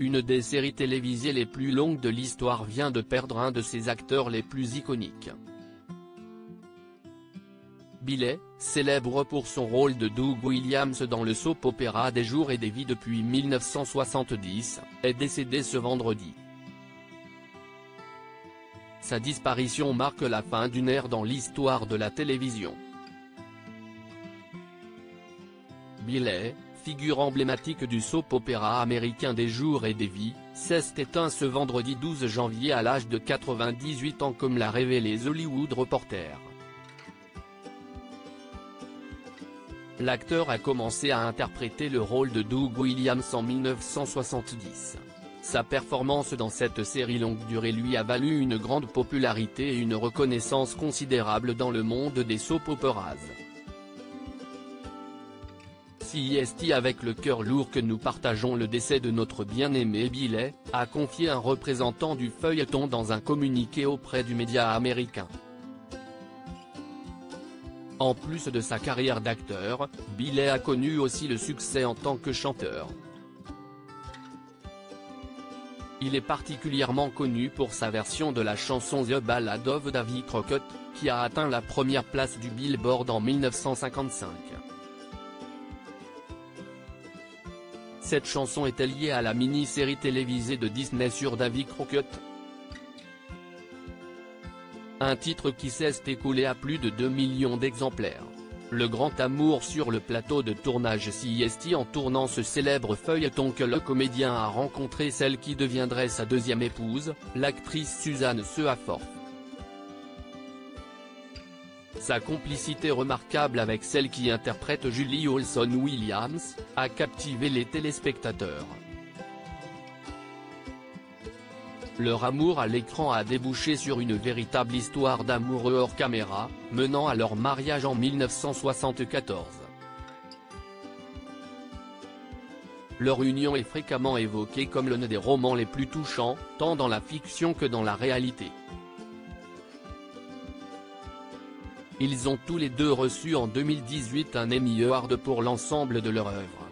une des séries télévisées les plus longues de l'histoire vient de perdre un de ses acteurs les plus iconiques. Billet, célèbre pour son rôle de Doug Williams dans le soap-opéra Des jours et des vies depuis 1970, est décédé ce vendredi. Sa disparition marque la fin d'une ère dans l'histoire de la télévision. Billet, figure emblématique du soap-opéra américain Des jours et des vies, s'est éteint ce vendredi 12 janvier à l'âge de 98 ans comme l'a révélé The Hollywood Reporter. L'acteur a commencé à interpréter le rôle de Doug Williams en 1970. Sa performance dans cette série longue durée lui a valu une grande popularité et une reconnaissance considérable dans le monde des soap-operas. CST avec le cœur lourd que nous partageons le décès de notre bien-aimé Billet, a confié un représentant du feuilleton dans un communiqué auprès du média américain. En plus de sa carrière d'acteur, Billet a connu aussi le succès en tant que chanteur. Il est particulièrement connu pour sa version de la chanson The Ballad of Davy Crockett, qui a atteint la première place du Billboard en 1955. Cette chanson était liée à la mini-série télévisée de Disney sur Davy Crockett. Un titre qui s'est écoulé à plus de 2 millions d'exemplaires. Le grand amour sur le plateau de tournage CST en tournant ce célèbre feuilleton que le comédien a rencontré celle qui deviendrait sa deuxième épouse, l'actrice Suzanne Seaforth. Sa complicité remarquable avec celle qui interprète Julie Olson-Williams, a captivé les téléspectateurs. Leur amour à l'écran a débouché sur une véritable histoire d'amour hors caméra, menant à leur mariage en 1974. Leur union est fréquemment évoquée comme l'un des romans les plus touchants, tant dans la fiction que dans la réalité. Ils ont tous les deux reçu en 2018 un Emmy Award pour l'ensemble de leur œuvre.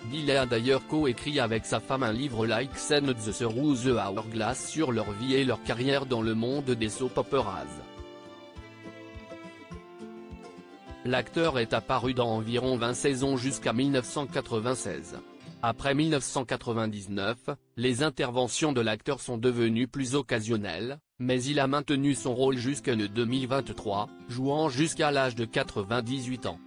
Billet a d'ailleurs co-écrit avec sa femme un livre Like Scene the Through the Hourglass sur leur vie et leur carrière dans le monde des soap-operas. L'acteur est apparu dans environ 20 saisons jusqu'à 1996. Après 1999, les interventions de l'acteur sont devenues plus occasionnelles, mais il a maintenu son rôle jusqu'en 2023, jouant jusqu'à l'âge de 98 ans.